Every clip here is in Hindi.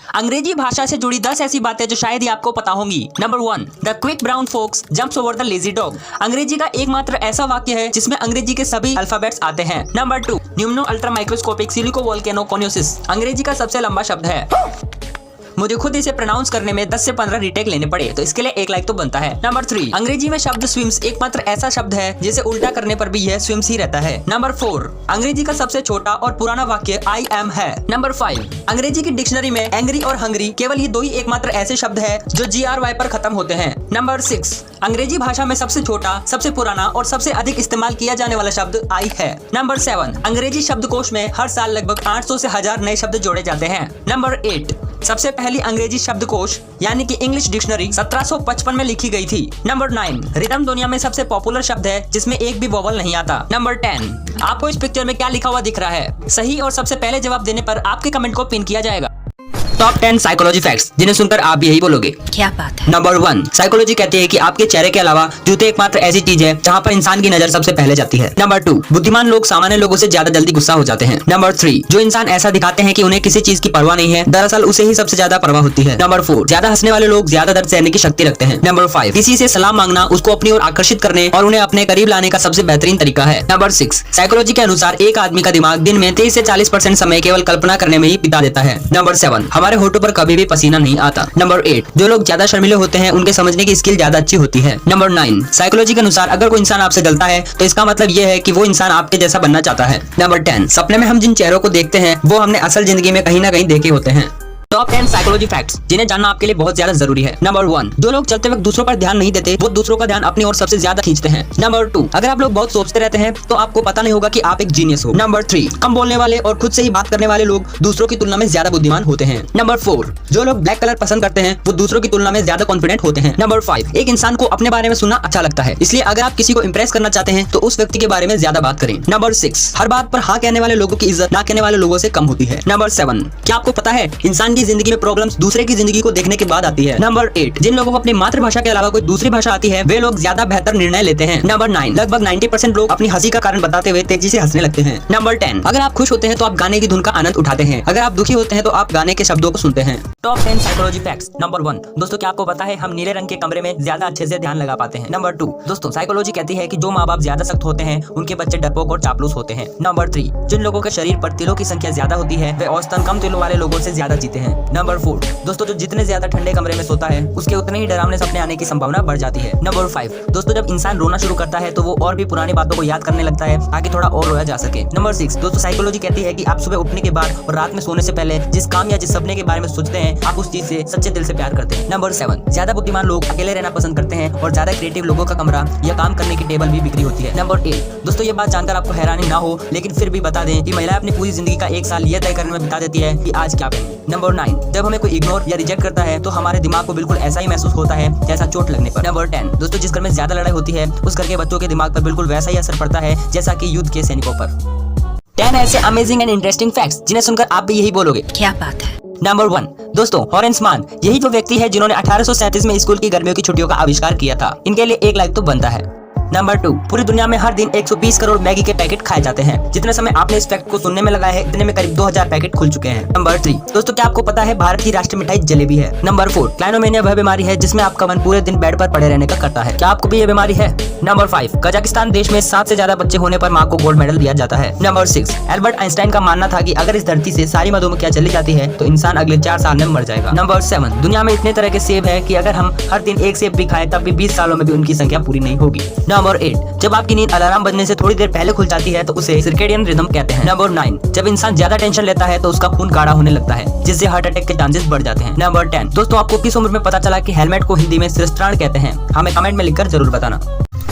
अंग्रेजी भाषा से जुड़ी 10 ऐसी बातें जो शायद ही आपको पता होंगी। Number 1, the quick brown fox jumps over the lazy dog. अंग्रेजी का एकमात्र ऐसा वाक्य है जिसमें अंग्रेजी के सभी अल्फाबेट्स आते हैं। Number 2, pneumonoultramicroscopicsilicovolcanoconiosis अंग्रेजी का सबसे लंबा शब्द है। मुझे खुद इसे प्रोनाउंस करने में 10 से 15 रीटेक लेने पड़े, तो इसके लिए 1 लाइक तो बनता है। नंबर 3, अंग्रेजी में शब्द स्विम्स एकमात्र ऐसा शब्द है जिसे उल्टा करने पर भी यह स्विम्स ही रहता है। नंबर 4, अंग्रेजी का सबसे छोटा और पुराना वाक्य आई एम है। नंबर 5, अंग्रेजी की डिक्शनरी में एंग्री और हंग्री केवल ही 2 ही एकमात्र ऐसे शब्द है जो GRY पर खत्म होते हैं। नंबर 6, अंग्रेजी भाषा में सबसे छोटा, सबसे पुराना और सबसे अधिक इस्तेमाल किया जाने वाला शब्द आई है। नंबर 7, अंग्रेजी शब्दकोश में हर साल लगभग 800 से 1000 नए शब्द जोड़े जाते हैं। नंबर 8, सबसे पहली अंग्रेजी शब्दकोश यानी कि इंग्लिश डिक्शनरी 1755 में लिखी गई थी। नंबर 9, रिदम दुनिया में सबसे पॉपुलर शब्द है जिसमें एक भी वोवल नहीं आता। नंबर 10, आपको इस पिक्चर में क्या लिखा हुआ दिख रहा है? सही और सबसे पहले जवाब देने पर आपके कमेंट को पिन किया जाएगा। टॉप 10 साइकोलॉजी फैक्ट्स जिन्हें सुनकर आप भी यही बोलोगे, क्या बात है। नंबर 1, साइकोलॉजी कहती है कि आपके चेहरे के अलावा जूते एकमात्र ऐसी चीज है जहां पर इंसान की नजर सबसे पहले जाती है। नंबर 2, बुद्धिमान लोग सामान्य लोगों से ज्यादा जल्दी गुस्सा हो जाते हैं। नंबर 3, जो इंसान ऐसा दिखाते हैं कि उन्हें किसी चीज की परवाह नहीं है, दरअसल उसे ही सबसे ज्यादा परवाह होती है। नंबर 4, ज्यादा हंसने वाले लोग ज्यादा दर्द सहने की शक्ति रखते हैं। नंबर 5, किसी से सलाम मांगना उसको अपनी ओर आकर्षित करने और उन्हें अपने करीब लाने का सबसे बेहतरीन तरीका है। नंबर 6, साइकोलॉजी के अनुसार एक आदमी का दिमाग दिन में 30 से 40% समय केवल कल्पना करने में ही बिता देता है। नंबर 7, हमारे होठों पर कभी भी पसीना नहीं आता। नंबर 8, जो लोग ज्यादा शर्मीले होते हैं उनके समझने की स्किल ज्यादा अच्छी होती है। नंबर 9, साइकोलॉजी के अनुसार अगर कोई इंसान आपसे जलता है तो इसका मतलब ये है कि वो इंसान आपके जैसा बनना चाहता है। नंबर 10, सपने में हम जिन चेहरों को देखते हैं वो हमने असल जिंदगी में कहीं ना कहीं देखे होते हैं। टॉप 10 साइकोलॉजी फैक्ट्स जिन्हें जानना आपके लिए बहुत ज्यादा जरूरी है। नंबर 1, जो लोग चलते वक्त दूसरों पर ध्यान नहीं देते वो दूसरों का ध्यान अपनी ओर सबसे ज्यादा खींचते हैं। नंबर 2, अगर आप लोग बहुत सोचते रहते हैं तो आपको पता नहीं होगा कि आप एक जीनियस हो। नंबर 3, कम बोलने वाले और खुद से ही बात करने वाले लोग दूसरों की तुलना में ज्यादा बुद्धिमान होते हैं। नंबर 4, जो लोग ब्लैक कलर पसंद करते हैं वो दूसरों की तुलना में ज्यादा कॉन्फिडेंट होते हैं। नंबर 5, एक इंसान को अपने बारे में सुनना अच्छा लगता है, इसलिए अगर आप किसी को इंप्रेस करना चाहते हैं तो उस व्यक्ति के बारे में ज्यादा बात करें। नंबर 6, हर बात पर हाँ कहने वाले लोगों की इज्जत ना कहने वाले लोगों से कम होती है। नंबर 7, क्या आपको पता है इंसान की जिंदगी में प्रॉब्लम्स दूसरे की जिंदगी को देखने के बाद आती है। नंबर 8, जिन लोगों को अपनी मातृभाषा के अलावा कोई दूसरी भाषा आती है वे लोग ज्यादा बेहतर निर्णय लेते हैं। नंबर 9, लगभग 90% लोग अपनी हंसी का कारण बताते हुए तेजी से हंसने लगते हैं। नंबर 10, अगर आप खुश होते हैं तो आप गाने की धुन का आनंद उठाते हैं, अगर आप दुखी होते हैं तो आप गाने के शब्दों को सुनते हैं। Top 10 psychology facts. नंबर 1, दोस्तों क्या आपको पता है हम नीले रंग के कमरे में ज्यादा अच्छे से ध्यान लगा पाते हैं। नंबर 2, दोस्तों साइकोलॉजी कहती है कि जो माँ बाप ज्यादा सख्त होते हैं उनके बच्चे डरपोक और चापलूस होते हैं। नंबर 3, जिन लोगों के शरीर पर तिलों की संख्या ज्यादा होती है वे औसतन कम तिलों वाले लोगों से ज्यादा जीते हैं। नंबर 4, दोस्तों जो जितने ज्यादा ठंडे कमरे में सोता है उसके उतने ही डरावने सपने आने की संभावना बढ़ जाती है। नंबर 5, दोस्तों जब इंसान रोना शुरू करता है तो वो और भी पुरानी बातों को याद करने लगता है ताकि थोड़ा और रोया जा सके। नंबर 6, दोस्तों साइकोलॉजी कहती है कि आप सुबह उठने के बाद और रात में सोने से पहले जिस काम या जिस सपने के बारे में सोचते हैं आप उस चीज से सच्चे दिल से प्यार करते हैं। नंबर 7, ज्यादा बुद्धिमान लोग अकेले रहना पसंद करते हैं और ज्यादा क्रिएटिव लोगों का कमरा या काम करने की टेबल भी बिक्री होती है। नंबर 8, दोस्तों ये बात जानकर आपको हैरानी ना हो लेकिन फिर भी बता दें कि महिलाएं अपनी पूरी जिंदगी का 1 साल यह तय करने में बिता देती है कि आज क्या पहने। नंबर 9, जब हमें कोई इग्नोर या रिजेक्ट करता है तो हमारे दिमाग को बिल्कुल ऐसा ही महसूस होता है जैसा चोट लगने पर। नंबर 10, दोस्तों जिस घर में ज्यादा लड़ाई होती है उस घर के बच्चों के दिमाग पर बिल्कुल वैसा ही असर पड़ता है जैसा कि युद्ध के सैनिकों पर। 10 ऐसे अमेजिंग एंड इंटरेस्टिंग फैक्ट्स जिन्हें सुनकर आप भी यही बोलोगे, क्या बात है। नंबर 1, दोस्तों हॉरेंस मान यही तो व्यक्ति है जिन्होंने 1837 में स्कूल की गर्मियों की छुट्टियों का आविष्कार किया था। इनके लिए 1 लाइक तो बनता है। नंबर 2, पूरी दुनिया में हर दिन 120 करोड़ मैगी के पैकेट खाए जाते हैं। जितने समय आपने इस फैक्ट को सुनने में लगाया है इतने में करीब 2000 पैकेट खुल चुके हैं। नंबर 3, दोस्तों क्या आपको पता है भारत की राष्ट्रीय मिठाई जलेबी है। नंबर 4, क्लाइनोमेनिया वह बीमारी है जिसमें आपका मन पूरे दिन बेड पर पड़े रहने का करता है, क्या आपको भी ये बीमारी है। नंबर 5, कजाकिस्तान देश में 7 से ज्यादा बच्चे होने पर माँ को गोल्ड मेडल दिया जाता है। नंबर 6, एल्बर्ट आइंस्टाइन का मानना था कि अगर इस धरती से सारी मधुमक्खियां चली जाती है तो इंसान अगले 4 साल में मर जाएगा। नंबर 7, दुनिया में इतने तरह के सेब है कि अगर हम हर दिन 1 सेब भी खाएं तब भी 20 सालों में भी उनकी संख्या पूरी नहीं होगी। नंबर 8, जब आपकी नींद अलार्म बजने से थोड़ी देर पहले खुल जाती है तो उसे सर्केडियन रिदम कहते हैं। नंबर 9, जब इंसान ज्यादा टेंशन लेता है तो उसका खून गाढ़ा होने लगता है जिससे हार्ट अटैक के चांसेस बढ़ जाते हैं। नंबर 10, दोस्तों आपको किस उम्र में पता चला कि हेलमेट को हिंदी में सिरस्त्राण कहते हैं? हमें कमेंट में लिखकर जरूर बताना।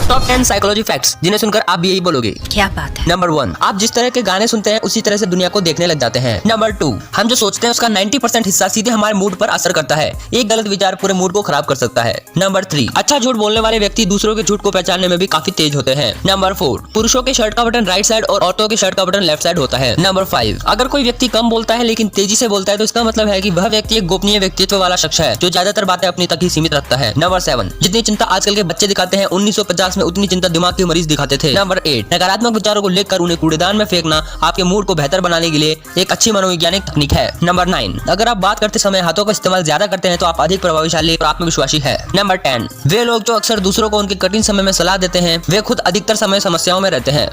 टॉप 10 साइकोलॉजी फैक्ट्स जिन्हें सुनकर आप भी यही बोलोगे, क्या बात है। नंबर 1, आप जिस तरह के गाने सुनते हैं उसी तरह से दुनिया को देखने लग जाते हैं। नंबर 2, हम जो सोचते हैं उसका 90% हिस्सा सीधे हमारे मूड पर असर करता है। एक गलत विचार पूरे मूड को खराब कर सकता है। नंबर 3, अच्छा झूठ बोलने वाले व्यक्ति दूसरों के झूठ को पहचानने में भी काफी तेज होते हैं। नंबर 4, पुरुषों के शर्ट का बटन राइट साइड और औरतों के शर्ट का बटन लेफ्ट साइड होता है। नंबर 5, अगर कोई व्यक्ति कम बोलता है लेकिन तेजी से बोलता है तो इसका मतलब है कि वह व्यक्ति एक गोपनीय व्यक्तित्व वाला शख्स है जो ज्यादातर बातें अपनी तक ही सीमित रखता है। नंबर 7, जितनी चिंता आजकल के बच्चे दिखाते हैं 1950 में में उतनी चिंता दिमाग के मरीज दिखाते थे। नंबर 8, नकारात्मक विचारों को लेकर उन्हें कूड़ेदान में फेंकना आपके मूड को बेहतर बनाने के लिए एक अच्छी मनोवैज्ञानिक तकनीक है। नंबर 9, अगर आप बात करते समय हाथों का इस्तेमाल ज्यादा करते हैं तो आप अधिक प्रभावशाली और आत्मविश्वासी है। नंबर 10, वे लोग जो अक्सर दूसरों को उनके कठिन समय में सलाह देते हैं वे खुद अधिकतर समय समस्याओं में रहते हैं।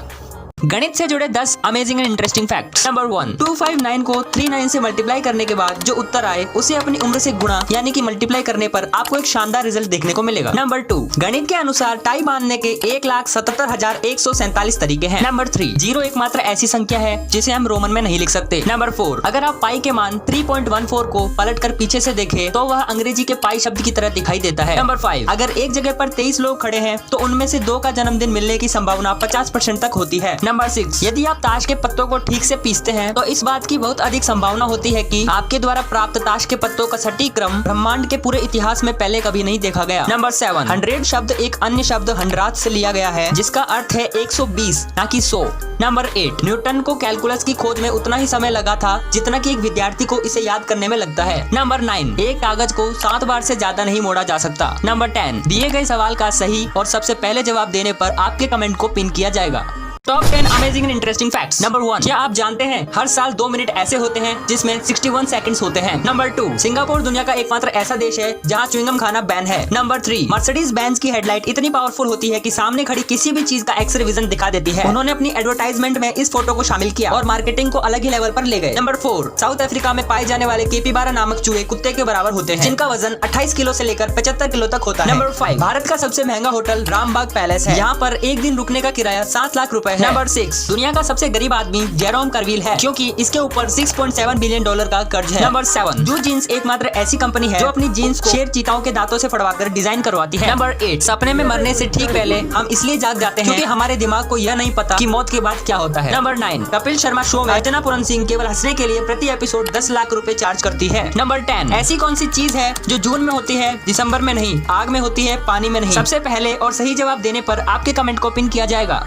गणित से जुड़े 10 amazing and interesting facts. Number 1, 259 को 39 से मल्टीप्लाई करने के बाद जो उत्तर आए उसे अपनी उम्र से गुणा यानी कि मल्टीप्लाई करने पर आपको एक शानदार रिजल्ट देखने को मिलेगा। नंबर 2, गणित के अनुसार टाई बांधने के 1,77,147 तरीके हैं। नंबर 3, 0 एकमात्र ऐसी संख्या है जिसे हम रोमन में नहीं लिख सकते। नंबर 4, अगर आप पाई के मान 3.14 को पलट कर पीछे से देखें तो वह अंग्रेजी के पाई शब्द की तरह दिखाई देता है। नंबर 5, अगर एक जगह पर 23 लोग खड़े हैं तो उनमें से 2 का जन्मदिन मिलने की संभावना 50% तक होती है। नंबर 6, यदि आप ताश के पत्तों को ठीक से पीसते हैं तो इस बात की बहुत अधिक संभावना होती है कि आपके द्वारा प्राप्त ताश के पत्तों का सटीक क्रम ब्रह्मांड के पूरे इतिहास में पहले कभी नहीं देखा गया। नंबर 7, 100 शब्द एक अन्य शब्द 100 से लिया गया है जिसका अर्थ है 120 न कि 100। नंबर 8, न्यूटन को कैलकुलस की खोज में उतना ही समय लगा था जितना कि एक विद्यार्थी को इसे याद करने में लगता है। नंबर 9, एक कागज को 7 बार से ज्यादा नहीं मोड़ा जा सकता। नंबर 10, दिए गए सवाल का सही और सबसे पहले जवाब देने पर आपके कमेंट को पिन किया जाएगा। Top 10 amazing and interesting facts. Number 1, क्या आप जानते हैं हर साल 2 मिनट ऐसे होते हैं जिसमें 61 सेकंड्स होते हैं। नंबर 2, सिंगापुर दुनिया का एकमात्र ऐसा देश है जहां च्युइंगम खाना बैन है। नंबर 3, मर्सिडीज बेंज की हेडलाइट इतनी पावरफुल होती है कि सामने खड़ी किसी भी चीज का एक्स-रे विजन दिखा देती है। उन्होंने अपनी एडवर्टाइजमेंट में इस फोटो को शामिल किया और मार्केटिंग को अलग ही लेवल पर ले गए। नंबर 4, साउथ अफ्रीका में पाए जाने वाले केपीबारा नामक चूहे कुत्ते के बराबर होते हैं जिनका वजन 28 किलो से लेकर 75 किलो तक होता है। नंबर 5, भारत का सबसे महंगा होटल रामबाग पैलेस है। यहाँ पर एक दिन रुकने का किराया 7 लाख रुपए है। नंबर 6, दुनिया का सबसे गरीब आदमी जेरोम करविल है क्योंकि इसके ऊपर $6.7 बिलियन का कर्ज है। नंबर 7, जो जीन्स एकमात्र ऐसी कंपनी है जो अपनी जीन्स को शेर चीताओं के दांतों से फड़वाकर डिजाइन करवाती है। नंबर 8, सपने में मरने से ठीक पहले हम इसलिए जाग जाते हैं क्योंकि हमारे दिमाग को यह नहीं पता कि मौत के बाद क्या होता है। नंबर 9, कपिल शर्मा शो में अर्चना पूरन सिंह केवल हंसने के लिए प्रति एपिसोड 10 लाख रुपए चार्ज करती है। नंबर 10, ऐसी कौन सी चीज है जो जून में होती है दिसंबर में नहीं, आग में होती है पानी में नहीं। सबसे पहले और सही जवाब देने पर आपके कमेंट को पिन किया जाएगा।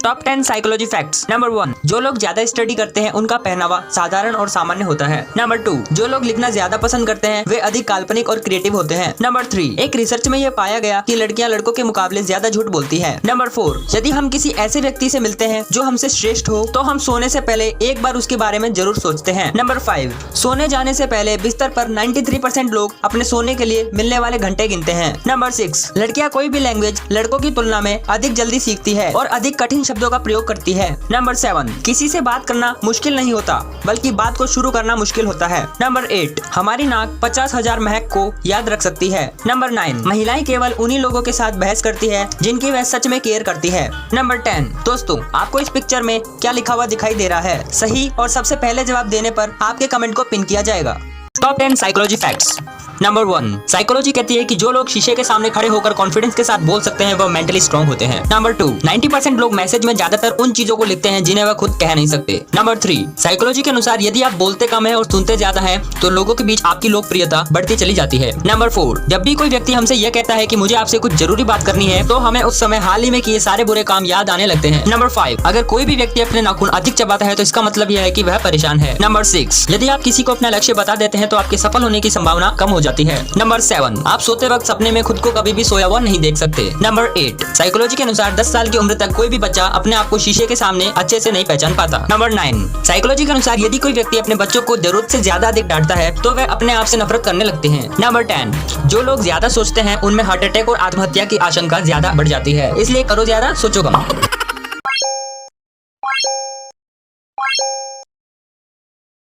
Top 10 psychology facts. नंबर 1, जो लोग ज्यादा स्टडी करते हैं उनका पहनावा साधारण और सामान्य होता है। नंबर 2, जो लोग लिखना ज्यादा पसंद करते हैं वे अधिक काल्पनिक और क्रिएटिव होते हैं। नंबर 3, एक रिसर्च में यह पाया गया कि लड़कियां लड़कों के मुकाबले ज्यादा झूठ बोलती हैं। नंबर 4, यदि हम किसी ऐसे व्यक्ति से मिलते हैं जो हमसे श्रेष्ठ हो तो हम सोने से पहले एक बार उसके बारे में जरूर सोचते हैं। नंबर 5, सोने जाने से पहले बिस्तर पर 93% लोग अपने सोने के लिए मिलने वाले घंटे गिनते हैं। नंबर 6, लड़कियां कोई भी लैंग्वेज लड़कों की तुलना में अधिक जल्दी सीखती है और अधिक कठिन शब्दों का प्रयोग करती है। नंबर 7, किसी से बात करना मुश्किल नहीं होता बल्कि बात को शुरू करना मुश्किल होता है। नंबर 8, हमारी नाक 50,000 महक को याद रख सकती है। नंबर 9, महिलाएं केवल उन्हीं लोगों के साथ बहस करती है जिनकी वह सच में केयर करती है। नंबर 10, दोस्तों आपको इस पिक्चर में क्या लिखा हुआ दिखाई दे रहा है? सही और सबसे पहले जवाब देने पर आपके कमेंट को पिन किया जाएगा। Top 10 psychology facts. Number 1, psychology कहती है कि जो लोग शीशे के सामने खड़े होकर कॉन्फिडेंस के साथ बोल सकते हैं वह मेंटली स्ट्रांग होते हैं। नंबर 2, 90% लोग मैसेज में ज्यादातर उन चीजों को लिखते हैं जिन्हें वह खुद कह नहीं सकते। नंबर 3, साइकोलॉजी के अनुसार यदि आप बोलते कम है और सुनते ज्यादा है तो लोगों के बीच आपकी लोकप्रियता बढ़ती चली जाती है। नंबर 4, जब भी कोई व्यक्ति हमसे यह कहता है कि मुझे आपसे कुछ जरूरी बात करनी है तो हमें उस समय हाल ही में किए सारे बुरे काम याद आने लगते हैं। नंबर 5, अगर कोई भी व्यक्ति अपने नाखून अधिक चबाता है तो इसका मतलब यह है कि वह परेशान है। नंबर 6, यदि आप किसी को अपना लक्ष्य बता देते हैं तो आपके सफल होने की संभावना कम हो जाती है। नंबर 7, आप सोते वक्त सपने में खुद को कभी भी सोया हुआ नहीं देख सकते। नंबर 8, साइकोलॉजी के अनुसार 10 साल की उम्र तक कोई भी बच्चा अपने आप को शीशे के सामने अच्छे से नहीं पहचान पाता। नंबर 9, साइकोलॉजी के अनुसार यदि कोई व्यक्ति अपने बच्चों को जरूरत से ज्यादा अधिक डांटता है तो वह अपने आप से नफरत करने लगते हैं। नंबर 10, जो लोग ज्यादा सोचते हैं उनमें हार्ट अटैक और आत्महत्या की आशंका ज्यादा बढ़ जाती है, इसलिए करो ज्यादा सोचो कम।